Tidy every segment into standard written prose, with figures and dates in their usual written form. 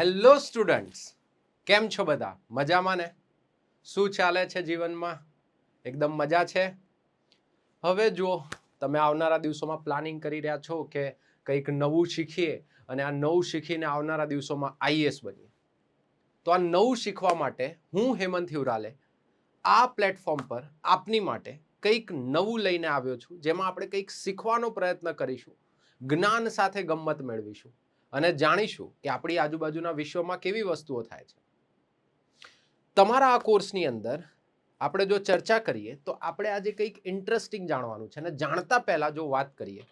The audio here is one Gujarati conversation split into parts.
હેલો સ્ટુડન્ટ્સ, કેમ છો બધા? મજામાં ને? શું ચાલે છે જીવનમાં? એકદમ મજા છે? હવે જુઓ, તમે આવનારા દિવસોમાં પ્લાનિંગ કરી રહ્યા છો કે કંઈક નવું શીખીએ અને આ નવું શીખીને આવનારા દિવસોમાં આઈએએસ બનીએ. તો આ નવું શીખવા માટે હું હેમંત હિવરાલે આ પ્લેટફોર્મ પર આપની માટે કંઈક નવું લઈને આવ્યો છું, જેમાં આપણે કંઈક શીખવાનો પ્રયત્ન કરીશું, જ્ઞાન સાથે ગમ્મત મેળવીશું અને જાણીશું કે આપણી આજુબાજુના વિશ્વમાં કેવી વસ્તુઓ થાય છે. તમારા આ કોર્સની અંદર આપણે જો ચર્ચા કરીએ તો આપણે આજે કંઈક ઇન્ટરેસ્ટિંગ જાણવાનું છે અને જાણતા પહેલા જો વાત કરીએ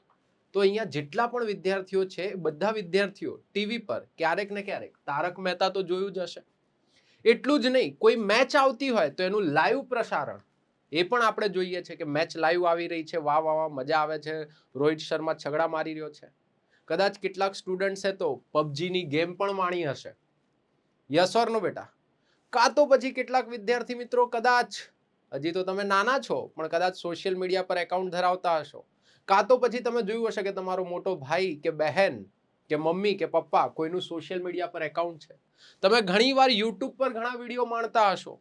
તો અહીંયા જેટલા પણ વિદ્યાર્થીઓ છે બધા વિદ્યાર્થીઓ ટીવી પર ક્યારેક ને ક્યારેક તારક મહેતા તો જોયું જ હશે. એટલું જ નહીં, કોઈ મેચ આવતી હોય તો એનું લાઈવ પ્રસારણ એ પણ આપણે જોઈએ છે કે મેચ લાઈવ આવી રહી છે, વાહ વાહ વાહ, મજા આવે છે, રોહિત શર્મા છગડા મારી રહ્યો છે. કદાચ કેટલાક સ્ટુડન્ટ્સે તો પબજીની ગેમ પણ માણી હશે. યસ ઓર નો બેટા? કાં તો પછી કેટલાક વિદ્યાર્થી મિત્રો કદાચ, હજી તો તમે નાના છો પણ કદાચ સોશિયલ મીડિયા પર એકાઉન્ટ ધરાવતા હશો, કાં તો પછી તમે જોયું હશે કે તમારો મોટો ભાઈ કે બહેન કે મમ્મી કે પપ્પા કોઈનું સોશિયલ મીડિયા પર એકાઉન્ટ છે. તમે ઘણીવાર યુટ્યુબ પર ઘણા વિડીયો માણતા હશો,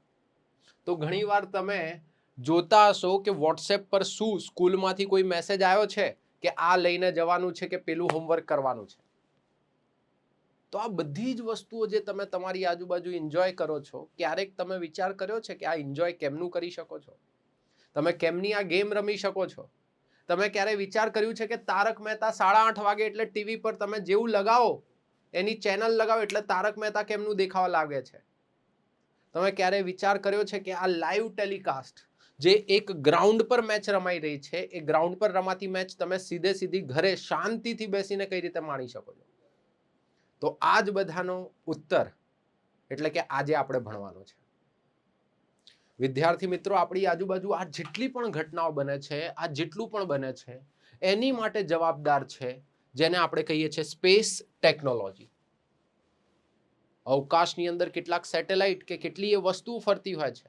તો ઘણીવાર તમે જોતા હશો કે વોટ્સએપ પર શું સ્કૂલમાંથી કોઈ મેસેજ આવ્યો છે કે આ લઈને જવાનું છે કે પેલું હોમવર્ક કરવાનું છે. તો આ બધી જ વસ્તુઓ જે તમે તમારી આજુબાજુ એન્જોય કરો છો, ક્યારેક તમે વિચાર કર્યો છે કે આ એન્જોય કેમનું કરી શકો છો? તમે કેમની આ ગેમ રમી શકો છો? તમે ક્યારે વિચાર કર્યું છે કે તારક મહેતા 8:30 વાગે એટલે ટીવી પર તમે જેવું લગાવો, એની ચેનલ લગાવો એટલે તારક મહેતા કેમનું દેખાવા લાગે છે? તમે ક્યારે વિચાર કર્યો છે કે આ લાઈવ ટેલિકાસ્ટ જે એક ગ્રાઉન્ડ પર મેચ રમાઈ રહી છે, એ ગ્રાઉન્ડ પર રમાતી મેચ તમે સીધી ઘરે શાંતિથી બેસીને કઈ રીતે માણી શકો છો? તો આ જ બધાનો ઉત્તર એટલે કે આજે આપણે ભણવાનો છે. વિદ્યાર્થી મિત્રો, આપણી આજુબાજુ આ જેટલી પણ ઘટનાઓ બને છે, આ જેટલું પણ બને છે, એની માટે જવાબદાર છે જેને આપણે કહીએ છીએ સ્પેસ ટેકનોલોજી. અવકાશની અંદર કેટલાક સેટેલાઇટ કે કેટલીય વસ્તુઓ ફરતી હોય છે.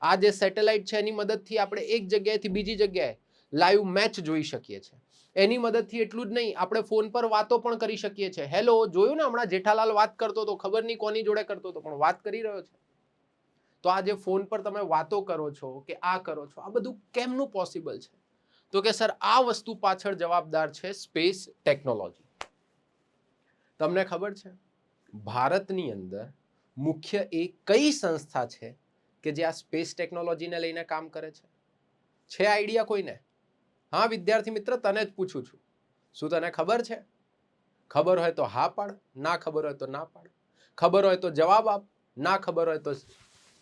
આ જે સેટેલાઇટ છે એની મદદથી આપણે એક જગ્યાએથી બીજી જગ્યાએ લાઈવ મેચ જોઈ શકીએ છીએ. એની મદદથી એટલું જ નહીં, આપણે ફોન પર વાતો પણ કરી શકીએ છીએ. હેલો, જોયું ને, હમણાં જેઠાલાલ વાત કરતો હતો, ખબર નહીં કોની જોડે કરતો હતો પણ વાત કરી રહ્યો છે. તો આ જે ફોન પર તમે વાતો કરો છો કે આ કરો છો, આ બધું કેમનું પોસિબલ છે? તો કે સર, આ વસ્તુ પાછળ જવાબદાર છે સ્પેસ ટેકનોલોજી. તમને ખબર છે ભારતની અંદર મુખ્ય એક કઈ સંસ્થા છે કે જે આ સ્પેસ ટેકનોલોજીને લઈને કામ કરે છે? છે આઈડિયા કોઈને? હા વિદ્યાર્થી મિત્ર, તને જ પૂછું છું. શું તને ખબર છે? ખબર હોય તો હા પાડ, ના ખબર હોય તો ના પાડ. ખબર હોય તો જવાબ આપ, ના ખબર હોય તો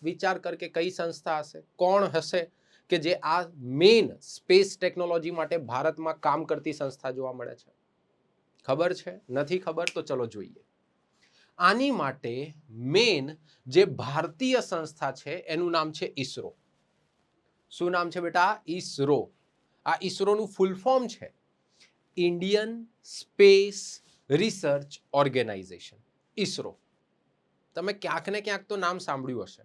વિચાર કર કે કઈ સંસ્થા હશે, કોણ હશે કે જે આ મેઇન સ્પેસ ટેકનોલોજી માટે ભારતમાં કામ કરતી સંસ્થા જોવા મળે છે. ખબર છે? નથી ખબર તો ચલો જોઈએ. આની માટે મેઇન જે ભારતીય સંસ્થા છે એનું નામ છે ઈસરો. શું નામ છે બેટા? ઈસરો. આ ઈસરોનું ફૂલ ફોર્મ છે Indian Space Research Organisation, ISRO. તમે ક્યાંક ને ક્યાંક તો નામ સાંભળ્યું હશે.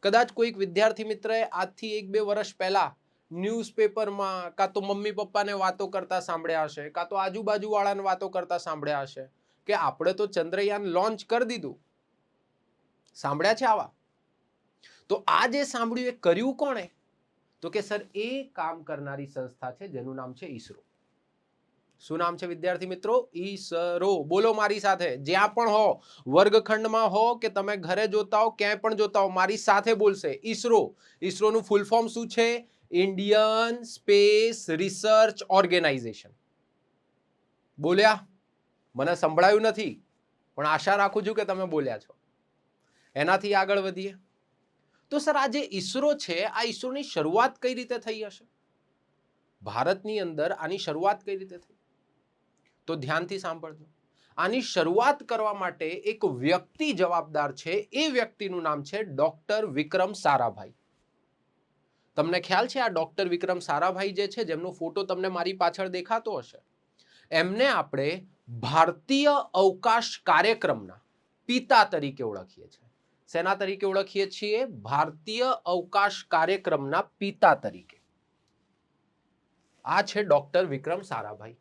કદાચ કોઈક વિદ્યાર્થી મિત્રએ આજથી 1-2 વર્ષ પહેલા ન્યૂઝપેપરમાં કાં તો મમ્મી પપ્પાને વાતો કરતા સાંભળ્યા હશે, કાં તો આજુબાજુ વાળાને વાતો કરતા સાંભળ્યા હશે કે આપણે તો ચંદ્રયાન લોન્ચ કરી દીધું. સાંભળ્યા છે આવા? તો આ જે સાંભળ્યું એ કર્યું કોણે? તો કે સર, એ કામ કરનારી સંસ્થા છે જેનું નામ છે ઈસરો. શું નામ છે વિદ્યાર્થી મિત્રો? ઈસરો. બોલો મારી સાથે, જ્યાં પણ હો, વર્ગખંડમાં હો કે તમે ઘરે જોતા હો, ક્યાંય પણ જોતા હો, મારી સાથે બોલશે ઈસરો. ઈસરોનું ફૂલ ફોર્મ શું છે? Indian Space Research Organisation. બોલ્યા? મને સંભળાયું નથી પણ આશા રાખું છું કે તમે બોલ્યા છો. એનાથી આગળ વધીએ તો સર, આ જે ઈસરો છે, આ ઈસરોની શરૂઆત કઈ રીતે થઈ હશે? ભારતની અંદર આની શરૂઆત કઈ રીતે થઈ? તો ધ્યાનથી સાંભળજો. આની શરૂઆત કરવા માટે એક વ્યક્તિ જવાબદાર છે. એ વ્યક્તિનું નામ છે ડોક્ટર વિક્રમ સારાભાઈ. તમને ખ્યાલ છે આ ડોક્ટર વિક્રમ સારાભાઈ જે છે, જેમનો ફોટો તમને મારી પાછળ દેખાતો હશે, એમને આપણે ભારતીય અવકાશ કાર્યક્રમના પિતા તરીકે ઓળખીએ છીએ. શેના તરીકે ઓળખીએ છીએ? ભારતીય અવકાશ કાર્યક્રમના પિતા તરીકે. આ છે ડોક્ટર વિક્રમ સારાભાઈ.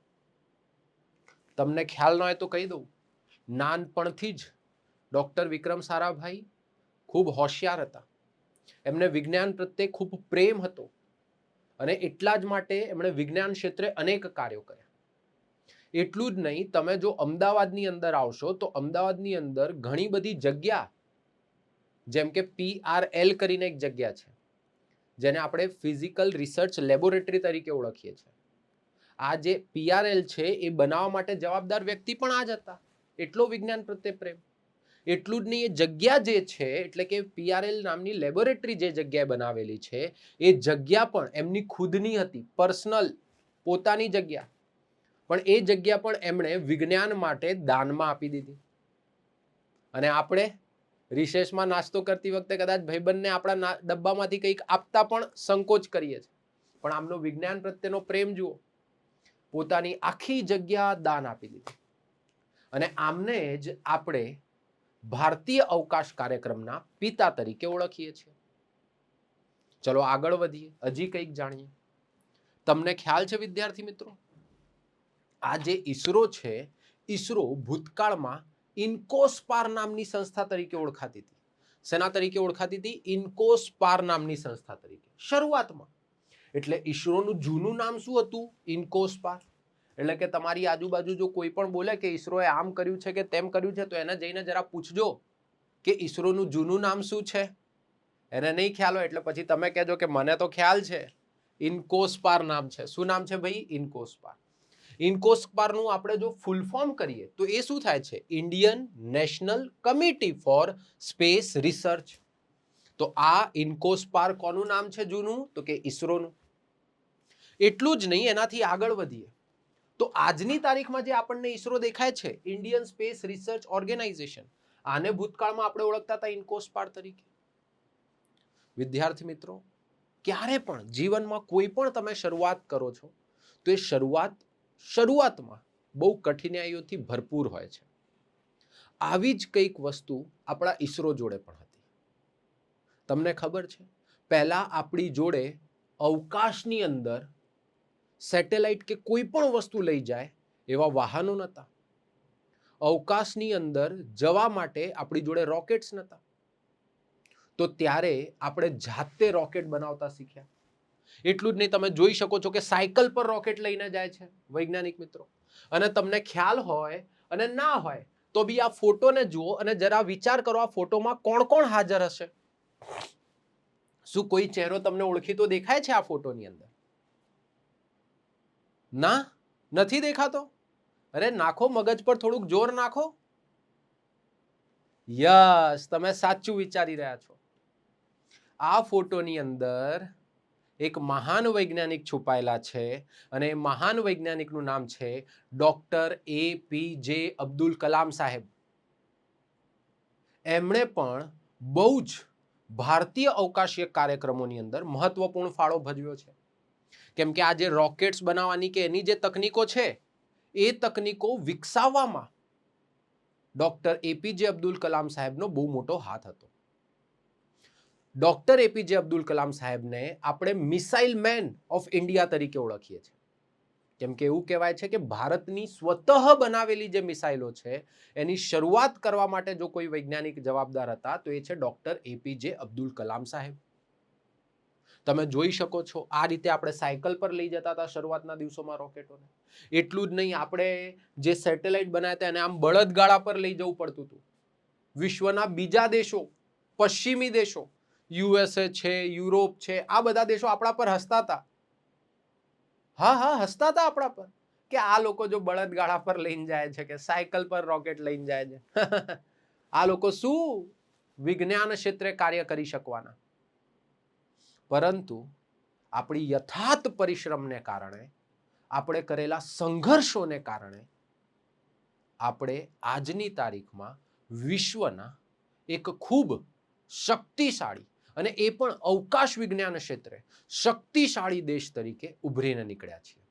તમને ખ્યાલ ન હોય તો કહી દઉં, નાનપણથી જ ડોક્ટર વિક્રમ સારાભાઈ ખૂબ હોશિયાર હતા, એમને વિજ્ઞાન પ્રત્યે ખૂબ પ્રેમ હતો અને એટલા જ માટે એમણે વિજ્ઞાન ક્ષેત્રે અનેક કાર્યો કર્યા. એટલું જ નહીં, તમે જો અમદાવાદની અંદર આવશો તો અમદાવાદની અંદર ઘણી બધી જગ્યા, જેમ કે PRL કરીને એક જગ્યા છે જેને આપણે ફિઝિકલ રિસર્ચ લેબોરેટરી તરીકે ઓળખીએ છીએ. આ જે PRL છે એ બનાવવા માટે જવાબદાર વ્યક્તિ પણ આ જ હતા. એટલો વિજ્ઞાન પ્રત્યે પ્રેમ. એટલું જ નહીં, એ જગ્યા જે છે એટલે કે PRL નામની લેબોરેટરી જે જગ્યાએ બનાવેલી છે એ જગ્યા પણ એમની ખુદની હતી, પર્સનલ પોતાની જગ્યા. પણ એ જગ્યા પણ એમણે વિજ્ઞાન માટે દાનમાં આપી દીધી. અને આપણે રિસેસમાં નાસ્તો કરતી વખતે કદાચ ભાઈબંધને આપણા ડબ્બામાંથી કંઈક આપતા પણ સંકોચ કરીએ છીએ, પણ આમનો વિજ્ઞાન પ્રત્યેનો પ્રેમ જુઓ, પોતાની આખી જગ્યા દાન આપી દીધી. અને આમને જ આપણે ભારતીય અવકાશ કાર્યક્રમના પિતા તરીકે ઓળખીએ છીએ. ચલો આગળ વધીએ, હજી કંઈક જાણીએ. તમને ખ્યાલ છે વિદ્યાર્થી મિત્રો, આ જે ઈસરો છે, ઈસરો ભૂતકાળમાં ઇન્કોસ્પાર નામની સંસ્થા તરીકે ઓળખાતી હતી. શેના તરીકે ઓળખાતી હતી? ઇન્કોસ્પાર નામની સંસ્થા તરીકે શરૂઆતમાં. એટલે ઈસરોનું જૂનું નામ શું હતું? ઇન્કોસ્પાર. એટલે કે તમારી આજુબાજુ જો કોઈ પણ બોલે કે ઈસરોએ આમ કર્યું છે કે તેમ કર્યું છે, તો એને જઈને જરા પૂછજો કે ઈસરોનું જૂનું નામ શું છે. એને નહીં ખ્યાલ હોય એટલે પછી તમે કહેજો કે મને તો ખ્યાલ છે, ઇન્કોસ્પાર નામ છે. શું નામ છે ભાઈ? ઇન્કોસ્પાર. ઇન્કોસ્પારનું આપણે જો ફૂલ ફોર્મ કરીએ તો એ શું થાય છે? Indian national committee for space research. તો આ ઇન્કોસ્પાર કોનું નામ છે જૂનું? તો કે ઈસરોનું. એટલું જ નહીં, એનાથી આગળ વધીએ તો આજની તારીખમાં જે આપણને ઈસરો દેખાય છે, ઇન્ડિયન સ્પેસ રિસર્ચ ઓર્ગેનાઇઝેશન, આને ભૂતકાળમાં આપણે ઓળખતા હતા ઇન્કોસ્પાર તરીકે. વિદ્યાર્થી મિત્રો, ક્યારે પણ જીવનમાં કોઈ પણ તમે શરૂઆત કરો છો તો એ શરૂઆતમાં બહુ કઠિનાઈઓથી ભરપૂર હોય છે. આવી જ કંઈક વસ્તુ આપણા ઈસરો જોડે પણ હતી. તમને ખબર છે, પહેલા આપણી જોડે અવકાશની અંદર સેટેલાઇટ કે કોઈ પણ વસ્તુ લઈ જાય એવા વાહનો નહોતા. અવકાશની અંદર જવા માટે આપણી જોડે રોકેટ્સ નહોતા. તો ત્યારે આપણે જાતે રોકેટ બનાવતા શીખ્યા. એટલું જ નહીં, તમે જોઈ શકો છો કે સાયકલ પર રોકેટ લઈને જાય છે વૈજ્ઞાનિક મિત્રો. અને તમને ખ્યાલ હોય અને ના હોય તો બી આ ફોટોને જુઓ અને જરા વિચાર કરો, આ ફોટોમાં કોણ કોણ હાજર હશે? શું કોઈ ચહેરો તમને ઓળખીતો દેખાય છે આ ફોટોની અંદર? ના, નથી દેખાતો? અરે નાખો, મગજ પર થોડુંક જોર નાખો. યસ, તમે સાચું વિચારી રહ્યા છો. આ ફોટોની અંદર એક મહાન વૈજ્ઞાનિક છુપાયેલા છે અને મહાન વૈજ્ઞાનિકનું નામ છે ડોક્ટર APJ અબ્દુલ કલામ સાહેબ. એમણે પણ બહુ જ ભારતીય અવકાશીય કાર્યક્રમોની અંદર મહત્વપૂર્ણ ફાળો ભજવ્યો છે. કેમ કે આ જે રોકેટ્સ બનાવવાની કે એની જે તકનીકો છે, એ તકનીકો વિકસાવવામાં ડોક્ટર APJ અબ્દુલ કલામ સાહેબનો બહુ મોટો હાથ હતો. ડોક્ટર APJ અબ્દુલ કલામ સાહેબને આપણે મિસાઇલ મેન ઓફ ઇન્ડિયા તરીકે ઓળખીએ છીએ. કેમ કે એવું કહેવાય છે કે ભારતની સ્વતઃ બનાવેલી જે મિસાઇલો છે એની શરૂઆત કરવા માટે જો કોઈ વૈજ્ઞાનિક જવાબદાર હતા તો એ છે ડોક્ટર APJ અબ્દુલ કલામ સાહેબ. તમે જોઈ શકો છો, આ રીતે આપણે સાયકલ પર લઈ જતા હતા શરૂઆતના દિવસોમાં રોકેટોને. એટલું જ નહીં, આપણે જે સેટેલાઇટ બનાવ્યા હતા એને આમ બળદગાડા પર લઈ જવું પડતું હતું. વિશ્વના બીજા દેશો, પશ્ચિમી દેશો, USA છે, યુરોપ છે, આ બધા દેશો આપણા પર હસતા હતા. હા, હસતા હતા આપણા પર કે આ લોકો જો બળદગાડા પર લઈને જાય છે, કે સાયકલ પર રોકેટ લઈને જાય છે, આ લોકો શું વિજ્ઞાન ક્ષેત્રે કાર્ય કરી શકવાના. પરંતુ આપણી યથાર્થ પરિશ્રમને કારણે, આપણે કરેલા સંઘર્ષોને કારણે આપણે આજની તારીખમાં વિશ્વના એક ખૂબ શક્તિશાળી અને એ પણ અવકાશ વિજ્ઞાન ક્ષેત્રે શક્તિશાળી દેશ તરીકે ઉભરીને નીકળ્યા છીએ.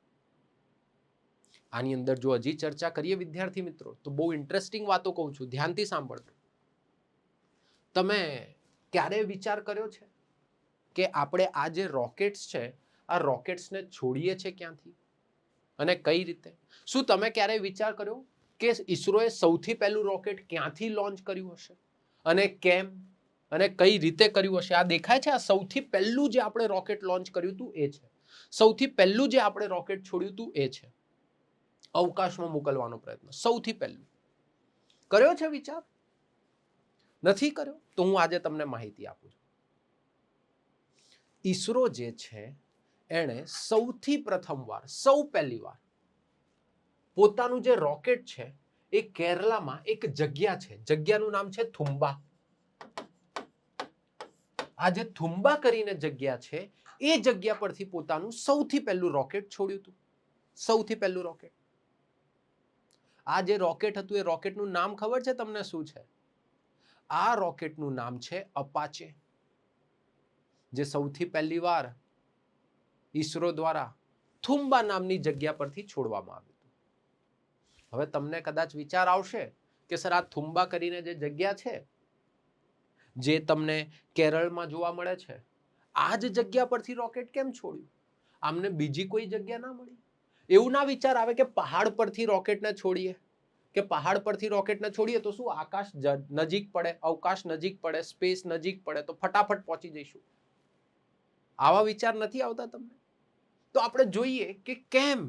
આની અંદર જો હજી ચર્ચા કરીએ વિદ્યાર્થી મિત્રો તો બહુ ઇન્ટરેસ્ટિંગ વાતો કહું છું, ધ્યાનથી સાંભળજો. તમે ક્યારે વિચાર કર્યો છે કે આપણે આ જે રોકેટ્સ છે, આ રોકેટ્સને છોડીએ છે ક્યાંથી અને કઈ રીતે? શું તમે ક્યારે વિચાર કર્યો કે ઈસરોએ સૌથી પહેલું રોકેટ ક્યાંથી લોન્ચ કર્યું હશે અને કેમ અને કઈ રીતે કર્યું હશે? આ દેખાય છે, આ સૌથી પહેલું જે આપણે રોકેટ લોન્ચ કર્યું હતું એ છે. સૌથી પહેલું જે આપણે રોકેટ છોડ્યું હતું એ છે. અવકાશમાં મોકલવાનો પ્રયત્ન સૌથી પહેલું કર્યો છે વિચાર? નથી કર્યો? તો હું આજે તમને માહિતી આપું છું. ઈસરો જે છે એણે સૌથી પ્રથમવાર, સૌ પહેલી વાર પોતાનું જે રોકેટ છે એ કેરલામાં એક જગ્યા છે, જગ્યાનું નામ છે થુમ્બા. આ જે થુમ્બા કરીને જગ્યા છે એ જગ્યા પરથી પોતાનું સૌથી પહેલું રોકેટ છોડ્યું હતું. સૌથી પહેલું રોકેટ. આ જે રોકેટ હતું એ રોકેટનું નામ ખબર છે તમને શું છે? આ રોકેટનું નામ છે અપાચે, જે સૌથી પહેલી વાર ઈસરો દ્વારા થુમ્બા નામની જગ્યા પરથી છોડવામાં આવ્યું હતું. હવે તમને કદાચ વિચાર આવશે કે સર આ થુમ્બા કરીને જે જગ્યા છે જે તમને કેરળમાં જોવા મળે છે, આ જ જગ્યા પરથી રોકેટ કેમ છોડ્યું? આમને બીજી કોઈ જગ્યા ના મળી? એવું ના વિચાર આવે કે પહાડ પરથી રોકેટને છોડીએ, કે પહાડ પરથી રોકેટને છોડીએ તો શું આકાશ નજીક પડે, અવકાશ નજીક પડે, સ્પેસ નજીક પડે તો ફટાફટ પહોંચી જઈશું. આવા વિચાર નથી આવતા તમને? તો આપણે જોઈએ કે કેમ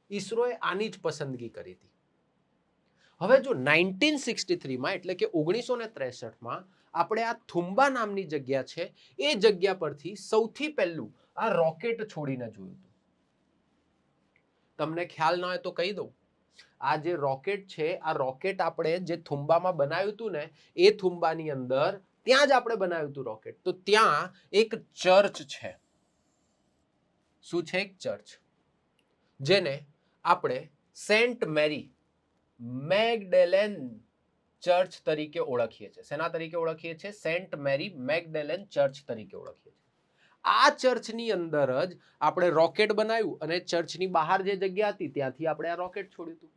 ઈસરોએ આની જ પસંદગી કરી હતી. હવે જો 1963માં એટલે કે 1963માં આપણે આ થુમ્બા નામની જગ્યા છે એ જગ્યા પરથી સૌથી પહેલું આ રોકેટ છોડીને જોયું હતું. તમને ખ્યાલ ના હોય તો કહી દઉં, આ જે રોકેટ છે આ રોકેટ આપણે જે થુમ્બામાં બનાવ્યું હતું ને એ થુમ્બાની અંદર ત્યાં જ આપણે બનાવ્યું હતું રોકેટ. તો ત્યાં એક ચર્ચ છે. શું છે? એક ચર્ચ, જેને આપણે સેન્ટ મેરી મેગડેલેન ચર્ચ તરીકે ઓળખીએ છીએ. શેના તરીકે ઓળખીએ છીએ? સેન્ટ મેરી મેગડેલેન ચર્ચ તરીકે ઓળખીએ છીએ. આ ચર્ચની અંદર જ આપણે રોકેટ બનાવ્યું અને ચર્ચની બહાર જે જગ્યા હતી ત્યાંથી આપણે આ રોકેટ છોડ્યું હતું.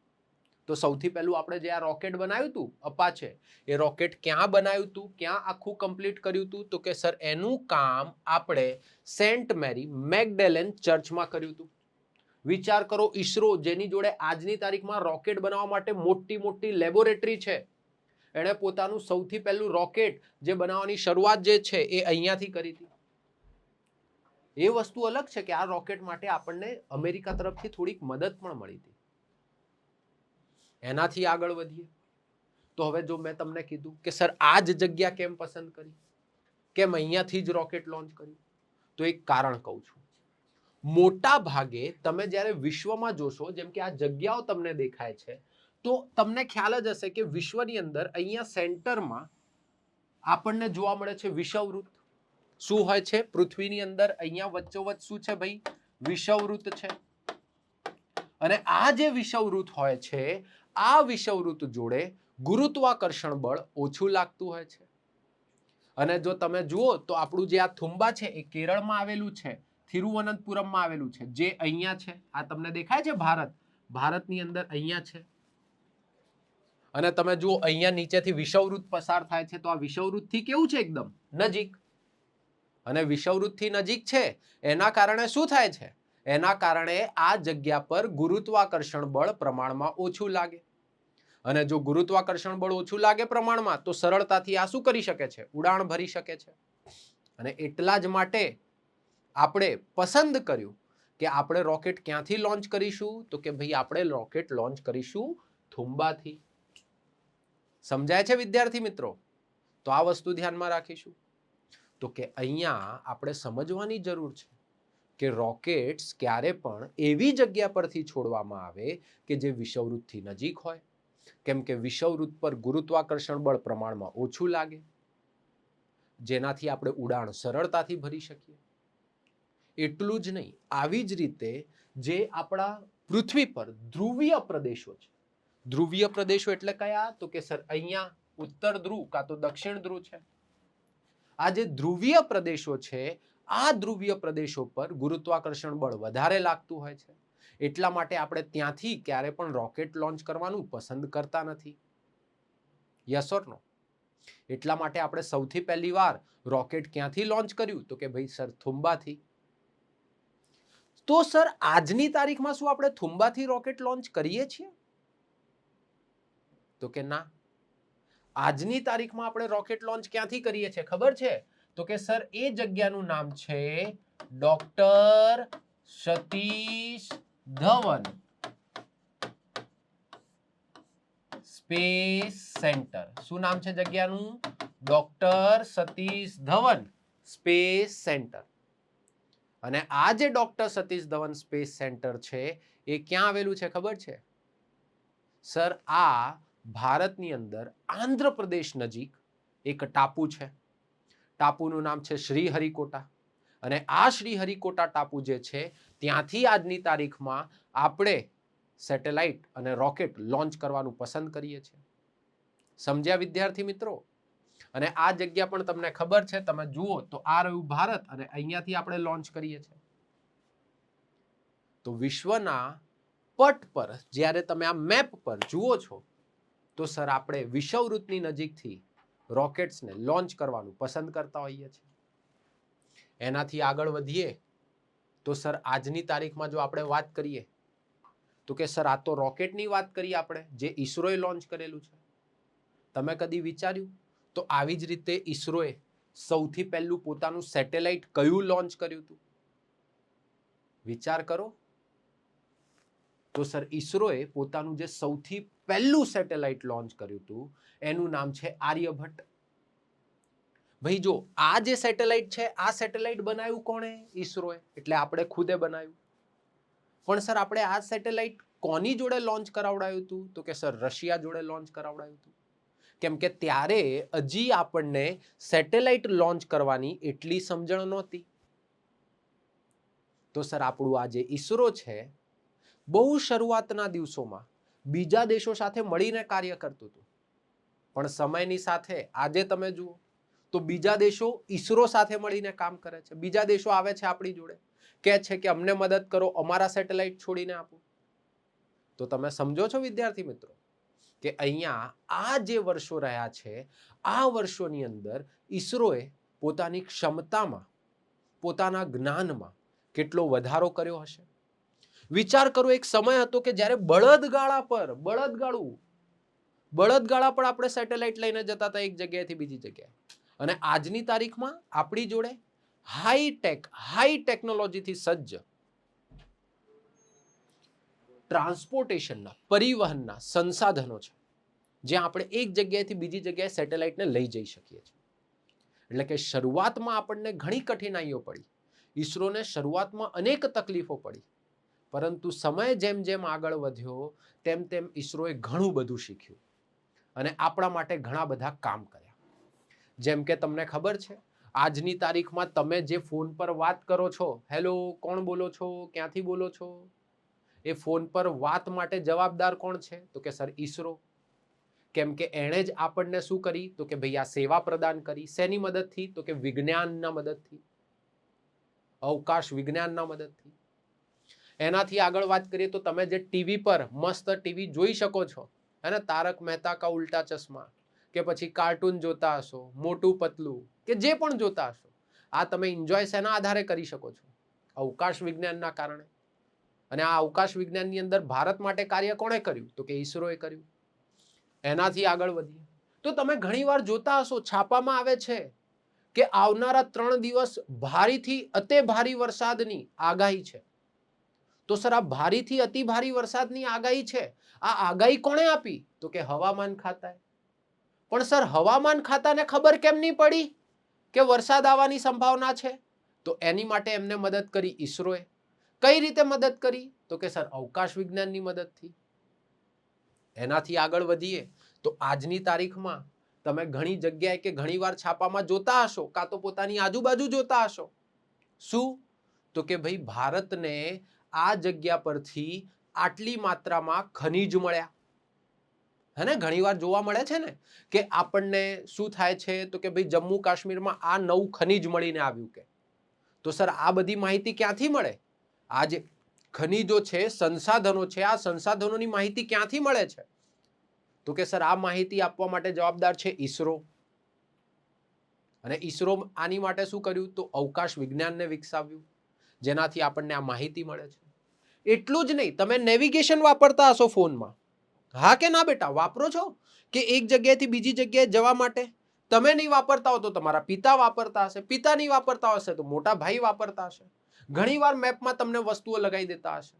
તો સૌથી પહેલું આપણે જે આ રોકેટ બનાવ્યું હતું અપાચે, એ રોકેટ ક્યાં બનાવ્યું હતું, ક્યાં આખું કમ્પ્લીટ કર્યું હતું? તો કે સર એનું કામ આપણે સેન્ટ મેરી મેગડેલેન ચર્ચમાં કર્યું હતું. વિચાર કરો, ઈસરો જેની જોડે આજની તારીખમાં રોકેટ બનાવવા માટે મોટી મોટી લેબોરેટરી છે, એણે પોતાનું સૌથી પહેલું રોકેટ જે બનાવવાની શરૂઆત જે છે એ અહીંયાથી કરી હતી. એ વસ્તુ અલગ છે કે આ રોકેટ માટે આપણને અમેરિકા તરફથી થોડીક મદદ પણ મળી હતી. એનાથી આગળ વધીએ તો હવે જો મેં તમને કીધું કે સર આ જ જગ્યા કેમ પસંદ કરી, કેમ અહીંયાથી જ રોકેટ લોન્ચ કર્યું, તો એક કારણ કહું છું. મોટા ભાગે તમે જ્યારે વિશ્વમાં જોશો, જેમ કે આ જગ્યાઓ તમને દેખાય છે, તો તમને ખ્યાલ જ હશે કે વિશ્વની અંદર અહીંયા સેન્ટરમાં આપણને જોવા મળે છે વિષુવવૃત્ત. શું હોય છે? પૃથ્વીની અંદર અહીંયા વચ્ચોવચ્ચ શું છે ભાઈ? વિષુવવૃત્ત છે. અને આ જે વિષુવવૃત્ત હોય છે, આ વિષુવવૃત્ત જોડે ગુરુત્વાકર્ષણ બળ ઓછું લાગતું હોય છે. અને જો તમે જુઓ તો આપણું જે આ થુમ્બા છે એ કેરળમાં આવેલું છે, તિરુવનંતપુરમમાં આવેલું છે, જે અહીંયા છે. આ તમને દેખાય છે ભારત, ભારતની અંદર અહીંયા છે. અને તમે જુઓ અહીંયા નીચેથી વિષુવવૃત્ત પસાર થાય છે, તો આ વિષુવવૃત્તથી કેવું છે? એકદમ નજીક. અને વિષુવવૃત્તથી નજીક છે એના કારણે શું થાય છે? એના કારણે આ જગ્યા પર ગુરુત્વાકર્ષણ બળ પ્રમાણમાં ઓછું લાગે. અને જો ગુરુત્વાકર્ષણ બળ ઓછું લાગે પ્રમાણમાં, તો સરળતાથી આ શું કરી શકે છે? ઉડાણ ભરી શકે છે. અને એટલા જ માટે આપણે પસંદ કર્યું કે આપણે રોકેટ ક્યાંથી લોન્ચ કરીશું? તો કે ભાઈ આપણે રોકેટ લોન્ચ કરીશું થુમ્બાથી. સમજાય છે વિદ્યાર્થી મિત્રો? તો આ વસ્તુ ધ્યાનમાં રાખીશું. તો કે અહીંયા આપણે સમજવાની જરૂર છે કે રોકેટ્સ ક્યારે પણ એવી જગ્યા પરથી છોડવામાં આવે કે જે વિષુવવૃત્તથી નજીક હોય. કેમ કે વિષુવવૃત્ત પર ગુરુત્વાકર્ષણ બળ પ્રમાણમાં ઓછું લાગે, જેનાથી આપણે ઉડાણ સરળતાથી ભરી શકીએ. એટલું જ નહીં, આવી જ રીતે જે આપણા પૃથ્વી પર ધ્રુવીય પ્રદેશો છે, ધ્રુવીય પ્રદેશો એટલે કયા? તો કે સર અહીંયા ઉત્તર ધ્રુવ કાં તો દક્ષિણ ધ્રુવ છે. આ જે ધ્રુવીય પ્રદેશો છે, આ ધ્રુવીય પ્રદેશો પર ગુરુત્વાકર્ષણ બળ વધારે લાગતું હોય છે. એટલા માટે આપણે ત્યાંથી ક્યારે પણ રોકેટ લોન્ચ કરવાનું પસંદ કરતા નથી. યસ ઓર નો? એટલા માટે આપણે સૌથી પહેલી વાર રોકેટ ક્યાંથી લોન્ચ કર્યું? તો કે ભાઈ સર થુમ્બાથી. તો સર આજની તારીખમાં શું આપણે થુમ્બાથી રોકેટ લોન્ચ કરીએ છીએ? તો કે ના. આજની તારીખમાં આપણે રોકેટ લોન્ચ ક્યાંથી કરીએ છીએ ખબર છે? તો કે સર એ જગ્યાનું નામ છે doctor Satish Dhawan space centre. શું નામ છે જગ્યાનું? Doctor Satish Dhawan space centre. અને આ જે doctor Satish Dhawan space centre છે એ ક્યાં આવેલું છે ખબર છે? સર આ ભારતની અંદર આંધ્રપ્રદેશ નજીક એક ટાપુ છે. ટાપુનું નામ છે શ્રીહરિકોટા. અને આ શ્રીહરિકોટા ટાપુ જે છે ત્યાંથી આજની તારીખમાં આપણે સેટેલાઇટ અને રોકેટ લોન્ચ કરવાનું પસંદ કરીએ છીએ. સમજ્યા વિદ્યાર્થી મિત્રો? અને આ જગ્યા પણ તમને ખબર છે, તમે જુઓ તો આ રહ્યું ભારત અને અહીંયાથી આપણે લોન્ચ કરીએ છીએ. તો વિશ્વના પટ પર જ્યારે તમે આ મેપ પર જુઓ છો તો સર આપણે વિષુવવૃત્તની નજીકથી રોકેટ્સને લોન્ચ કરવાનું પસંદ કરતા હોઈએ છીએ. એનાથી આગળ વધીએ તો સર આજની તારીખમાં જો આપણે વાત કરીએ તો કે સર આ તો રોકેટની વાત કરીએ આપણે જે ઈસરોએ લોન્ચ કરેલું છે. તમે કદી વિચાર્યું તો આવી જ રીતે ઈસરોએ સૌથી પહેલું પોતાનું સેટેલાઇટ કયું લોન્ચ કર્યું હતું? વિચાર કરો. તો સર ઈસરોએ પોતાનું જે સૌથી પહેલું સેટેલાઇટ લોન્ચ કર્યું હતું એનું નામ છે આર્યભટ્ટ. ભાઈ જો આ જે સેટેલાઇટ છે આ સેટેલાઇટ બનાવ્યું કોણે? ઈસરોએ. એટલે આપણે ખુદે બનાવ્યું. પણ સર આપણે આ સેટેલાઇટ કોની જોડે લોન્ચ કરાવડાયું હતું? તો કે સર રશિયા જોડે લોન્ચ કરાવડાયું હતું. કેમ કે ત્યારે હજી આપણને સેટેલાઇટ લોન્ચ કરવાની એટલી સમજણ નહોતી. તો સર આપણું આ જે ઈસરો છે બહુ શરૂઆતના દિવસોમાં બીજા દેશો સાથે મળીને કાર્ય કરતું હતું. પણ સમયની સાથે આજે તમે જુઓ તો બીજા દેશો ઈસરો સાથે મળીને કામ કરે છે. બીજા દેશો આવે છે આપણી જોડે, કહે છે કે અમને મદદ કરો, અમારા સેટેલાઇટ છોડીને આપો. તો તમે સમજો છો વિદ્યાર્થી મિત્રો કે અહીંયા આ જે વર્ષો રહ્યા છે આ વર્ષોની અંદર ઈસરોએ પોતાની ક્ષમતામાં, પોતાના જ્ઞાનમાં કેટલો વધારો કર્યો હશે. વિચાર કરો, એક સમય હતો કે જ્યારે બળદગાડા પર આપણે સેટેલાઇટ લઈને જતા હતા એક જગ્યાએથી બીજી જગ્યાએ. અને આજની તારીખમાં આપણી જોડે હાઈ ટેકનોલોજીથી સજ્જ ટ્રાન્સપોર્ટેશનના, પરિવહનના સંસાધનો છે જ્યાં આપણે એક જગ્યાએથી બીજી જગ્યાએ સેટેલાઇટને લઈ જઈ શકીએ છીએ. એટલે કે શરૂઆતમાં આપણને ઘણી કઠિનાઈઓ પડી, ઈસરોને શરૂઆતમાં અનેક તકલીફો પડી, પરંતુ સમય જેમ જેમ આગળ વધ્યો તેમ તેમ ઈસરોએ ઘણું બધું શીખ્યું અને આપણા માટે ઘણા બધા કામ કર્યા. જેમ કે તમને ખબર છે આજની તારીખમાં તમે જે ફોન પર વાત કરો છો, હેલો કોણ બોલો છો, ક્યાંથી બોલો છો, એ ફોન પર વાત માટે જવાબદાર કોણ છે? તો કે સર ઈસરો. કેમ કે એણે જ આપણને શું કરી? તો કે ભાઈ આ સેવા પ્રદાન કરી. શેની મદદથી? તો કે વિજ્ઞાનના મદદથી, અવકાશ વિજ્ઞાનના મદદથી. એનાથી આગળ વાત કરીએ તો તમે જે ટીવી પર મસ્ત ટીવી જોઈ શકો છો, હે ને, તારક મહેતા કા ઉલ્ટા ચશ્મા, કે પછી કાર્ટૂન જોતા હશો, મોટું પતલું, કે જે પણ જોતા હશો, આ તમે એન્જોય શેના આધારે કરી શકો છો? અવકાશ વિજ્ઞાનના કારણે. અને આ અવકાશ વિજ્ઞાનની અંદર ભારત માટે કાર્ય કોણે કર્યું? તો કે ઈસરોએ કર્યું. એનાથી આગળ વધીએ તો તમે ઘણીવાર જોતા હશો છાપામાં આવે છે કે આવનારા 3 દિવસ ભારેથી અતિ ભારે વરસાદની આગાહી છે. તો સર આ ભારેથી અતિ ભારે વરસાદની આગાહી છે, આ આગાહી કોણે આપી? તો કે હવામાન ખાતાએ. પણ સર હવામાન ખાતાને ખબર કેમ નહીં પડી કે વરસાદ આવવાની સંભાવના છે? તો એની માટે એમને મદદ કરી ઈસરોએ. કઈ રીતે મદદ કરી? તો કે સર અવકાશ વિજ્ઞાનની મદદથી. એનાથી આગળ વધીએ તો આજની તારીખમાં તમે ઘણી જગ્યાએ કે ઘણીવાર છાપામાં જોતા હશો, કાં તો પોતાની આજુબાજુ જોતા હશો. શું? તો કે ભાઈ ભારતને આ જગ્યા પરથી આટલી માત્રામાં ખનીજ મળ્યા. હે ને, ઘણીવાર જોવા મળે છે ને કે આપણને શું થાય છે તો કે ભાઈ જમ્મુ કાશ્મીરમાં આ નવું ખનીજ મળીને આવ્યું કે. તો સર આ બધી માહિતી ક્યાંથી મળે? આ જે ખનીજો છે, સંસાધનો છે, આ સંસાધનોની માહિતી ક્યાંથી મળે છે? તો કે સર આ માહિતી આપવા માટે જવાબદાર છે ઈસરો. અને ઈસરો આની માટે શું કર્યું? તો અવકાશ વિજ્ઞાનને વિકસાવ્યું જેનાથી આપણને આ માહિતી મળે છે. એટલું જ નહીં, તમે નેવિગેશન વાપરતા હશો ફોનમાં, હા કે ના બેટા? વાપરો છો કે એક જગ્યાએથી બીજી જગ્યાએ જવા માટે? તમે નહીં વાપરતા હો તો તમારા પિતા વાપરતા હશે, પિતા નહીં વાપરતા હશે તો મોટા ભાઈ વાપરતા હશે. ઘણીવાર મેપમાં તમને વસ્તુઓ લગાવી દેતા હશે.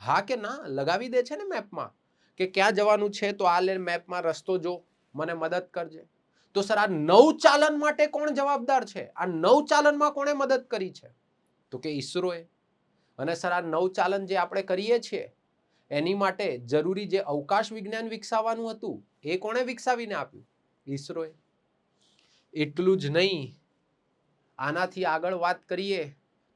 હા કે ના? લગાવી દે છે ને મેપમાં કે ક્યાં જવાનું છે, તો આ લે મેપમાં રસ્તો જો, મને મદદ કરજે. તો સર આ નૌચાલન માટે કોણ જવાબદાર છે? આ નૌચાલનમાં કોણે મદદ કરી છે? તો કે ઈસરોએ. અને સર આ નૌચાલન જે આપણે કરીએ છીએ એની માટે જરૂરી જે અવકાશ વિજ્ઞાન વિકસાવવાનું હતું એ કોણે વિકસાવીને આપ્યું? ઈસરોએ. એટલું જ નહીં, આનાથી આગળ વાત કરીએ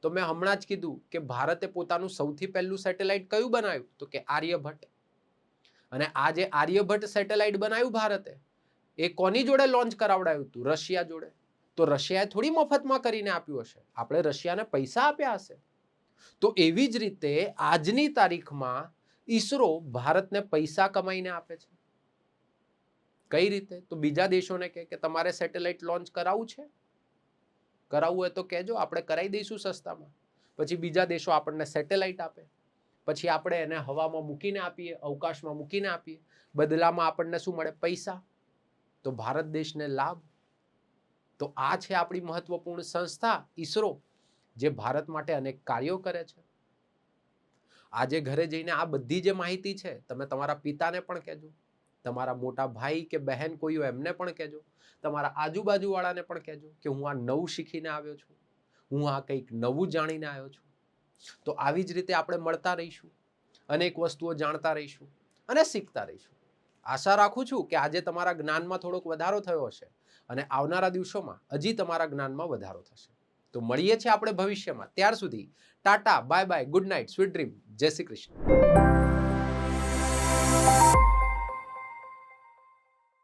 તો મેં હમણાં જ કીધું કે ભારતે પોતાનું સૌથી પહેલું સેટેલાઇટ કયું બનાવ્યું? તો કે આર્યભટ્ટ. અને આ જે આર્યભટ્ટ સેટેલાઇટ બનાવ્યું ભારતે, એ કોની જોડે લોન્ચ કરાવડાયું હતું? રશિયા જોડે. તો રશિયાએ થોડી મફતમાં કરીને આપ્યું હશે, આપણે રશિયાને પૈસા આપ્યા હશે. તો એવી જ રીતે આજની તારીખમાં ઈસરો ભારતને પૈસા કમાઈને આપે છે. કઈ રીતે? તો બીજા દેશોને કે તમારે સેટેલાઇટ લોન્ચ કરાવવું છે, કરાવવું હોય તો કહેજો, આપણે કરાવી દઈશું સસ્તામાં. પછી બીજા દેશો આપણને સેટેલાઇટ આપે, પછી આપણે એને હવામાં મૂકીને આપીએ, અવકાશમાં મૂકીને આપીએ, બદલામાં આપણને શું મળે? પૈસા. તો ભારત દેશને લાભ. તો આ છે આપણી મહત્વપૂર્ણ સંસ્થા ઈસરો, જે ભારત માટે અનેક કાર્યો કરે છે. આજે ઘરે જઈને આ બધી જે માહિતી છે તમે તમારા પિતાને પણ કહેજો, તમારા મોટા ભાઈ કે બહેન કોઈ હોય એમને પણ કહેજો, તમારા આજુબાજુ વાળાને પણ કહેજો કે હું આ નવું શીખીને આવ્યો છું, હું આ કંઈક નવું જાણીને આવ્યો છું. તો આવી જ રીતે આપણે મળતા રહીશું, અનેક વસ્તુઓ જાણતા રહીશું અને શીખતા રહીશું. આશા રાખું છું કે આજે તમારા જ્ઞાનમાં થોડોક વધારો થયો હશે અને આવનારા દિવસોમાં હજી તમારા જ્ઞાનમાં વધારો થશે. તો મળીએ છીએ આપણે ભવિષ્યમાં. ત્યાર સુધી Tata, bye bye, good night, sweet dream, જય શ્રી કૃષ્ણ.